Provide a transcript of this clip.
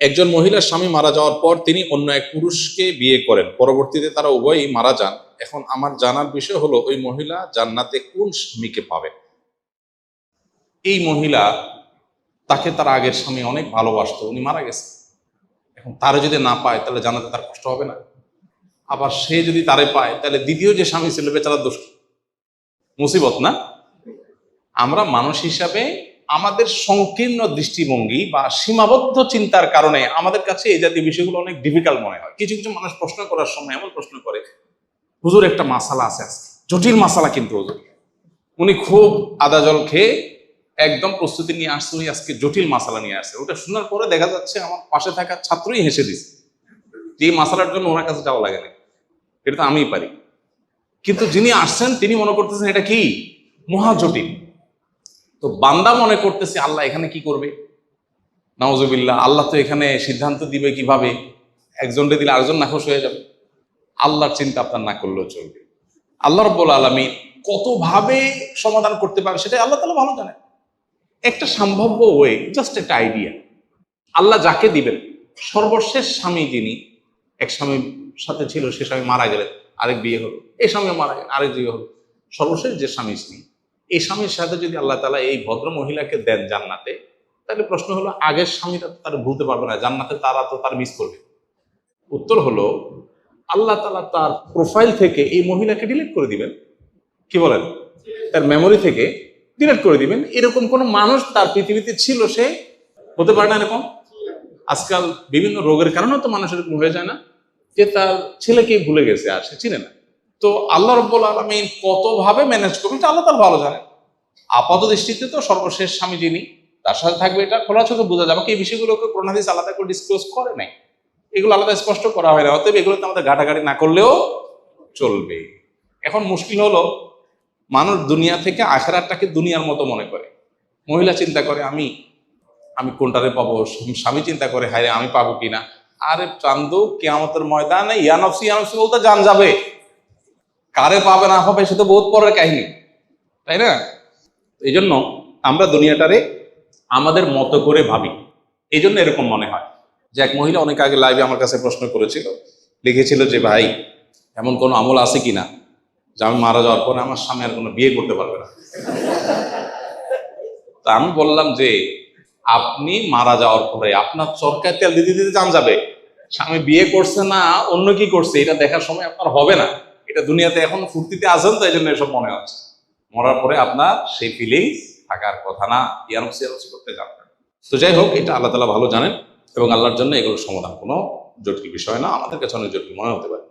একজন মহিলার স্বামী মারা যাওয়ার পর তিনি অন্য এক পুরুষকে বিয়ে করেন, পরবর্তীতে তারা উভয়ই মারা যান। এখন আমার জানার বিষয় হলো, ওই মহিলা জান্নাতে কোন স্বামীকে পাবেন? এই মহিলা, তাকে তার আগের স্বামী অনেক ভালোবাসতো, উনি মারা গেছে। এখন তারে যদি না পায় তাহলে জান্নাতে তার কষ্ট হবে না? আবার সে যদি তারে পায় তাহলে দ্বিতীয় যে স্বামী ছিল বেচারার দোষ, মুসিবত না? আমরা মানুষ হিসাবে আমাদের সংকীর্ণ দৃষ্টিভঙ্গি বা সীমাবদ্ধ চিন্তার কারণে আমাদের কাছে এই জাতীয় বিষয়গুলো অনেক ডিফিকাল্ট মনে হয়। কিছু কিছু মানুষ প্রশ্ন করার সময় এমন প্রশ্ন করে, হুজুর একটা মাসালা আছে আজকে, জটিল মাসালা, কিন্তু হুজুর উনি খুব আদা জল খেয়ে একদম প্রস্তুতি নিয়ে আসছে, উনি আজকে জটিল মাসালা নিয়ে আসছে। ওটা শোনার পরে দেখা যাচ্ছে আমার পাশে থাকা ছাত্রই হেসে দিচ্ছে যে এই মাসালার জন্য ওনার কাছে যাওয়া লাগে না, এটা তো আমিই পারি। কিন্তু যিনি আসছেন তিনি মনে করতেছেন এটা কি মহা জটিল। তো বান্দা মনে করতেছে আল্লাহ এখানে কি করবে, নাউজুবিল্লাহ, আল্লাহ তো এখানে সিদ্ধান্ত দিবে কিভাবে, একজনকে দিলে আরেকজন নাখোশ হয়ে যাবে। আল্লাহর চিন্তা আপনার না করলেও চলবে। আল্লাহ রাব্বুল আলামিন কতভাবে সমাধান করতে পারে সেটা আল্লাহ তাআলা ভালো জানেন। একটা সম্ভাব্য ওয়ে, জাস্ট একটা আইডিয়া, আল্লাহ যাকে দিবেন, সর্বশেষ স্বামী যিনি, এক স্বামীর সাথে ছিল, সে স্বামী মারা গেলেন, আরেক বিয়ে হলো, এই স্বামীও মারা গেলেন, আরেক বিয়ে হলো, সর্বশেষ যে স্বামী ছিল, এই স্বামীর সাথে যদি আল্লাহ তাআলা এই ভদ্র মহিলাকে দেন জান্নাতে, তাহলে প্রশ্ন হলো আগের স্বামীরা তো তার ভুলতে পারবে না, জান্নাতে তারা তো তার মিস করবে। উত্তর হলো আল্লাহ তাআলা তার প্রোফাইল থেকে এই মহিলাকে ডিলিট করে দিবেন। কি বলেন? তার মেমোরি থেকে ডিলিট করে দিবেন। এরকম কোন মানুষ তার পৃথিবীতে ছিল, সে হতে পারে না এরকম। আজকাল বিভিন্ন রোগের কারণে তো মানুষ এরকম হয়ে যায় না, যে তার ছেলেকে ভুলে গেছে আর সে চিনে না। তো আল্লাহ রাব্বুল আলামিন কতভাবে ম্যানেজ করবেন এটা আল্লাহ তাআলা ভালো জানেন। আপাত দৃষ্টিতে তো সর্বশেষ স্বামী যিনি, তার সাথে থাকবে, এটা খোলা চোখে বোঝা যাবে। এই বিষয়গুলোকে কোরআন হাদিস আলাদা করে ডিসক্লোজ করে নাই, এগুলো আলাদা স্পষ্ট করা হয় না। অতএব এগুলোতে আমাদের ঘাটাঘাটি না করলেও চলবে। এখন মুশকিল হলো, মানুষ দুনিয়া থেকে আখিরাতটাকে দুনিয়ার মতো মনে করে। মহিলা চিন্তা করে আমি কোনটারে পাবো, স্বামী চিন্তা করে হায় আমি পাবো কিনা। আরে চান্দু, কিয়ামতের ময়দানে ইয়া নফসি বলতে জান যাবে, কারে পাবে না পাবে সে তো বহুত পরের কাহিনী, তাই না? এই জন্য আমরা দুনিয়াটারে আমাদের মতো করে ভাবি, এই জন্য এরকম মনে হয়। যে এক মহিলা অনেক আগে লাইভে আমার কাছে প্রশ্ন করেছিল, লিখেছিল যে ভাই এমন কোনো আমল আছে কিনা যে আমি মারা যাওয়ার পরে আমার স্বামী আর কোনো বিয়ে করতে পারবে না। তা আমি বললাম যে আপনি মারা যাওয়ার পরে আপনার চরকায় তেল দিতে দিতে জান যাবে, স্বামী বিয়ে করছে না অন্য কি করছে এটা দেখার সময় আপনার হবে না। এটা দুনিয়াতে এখন ফুর্তিতে আছেন তো এই জন্য এসব মনে হচ্ছে, মরার পরে আপনার সেই ফিলিংস থাকার কথা না, ইয়ারমসি করতে যাবেন। তো যাই হোক, এটা আল্লাহ তাআলা ভালো জানেন এবং আল্লাহর জন্য এগুলোর সমাধান কোনো জটিল বিষয় না, আমাদের কাছে অনেক জটিল মনে হতে পারে।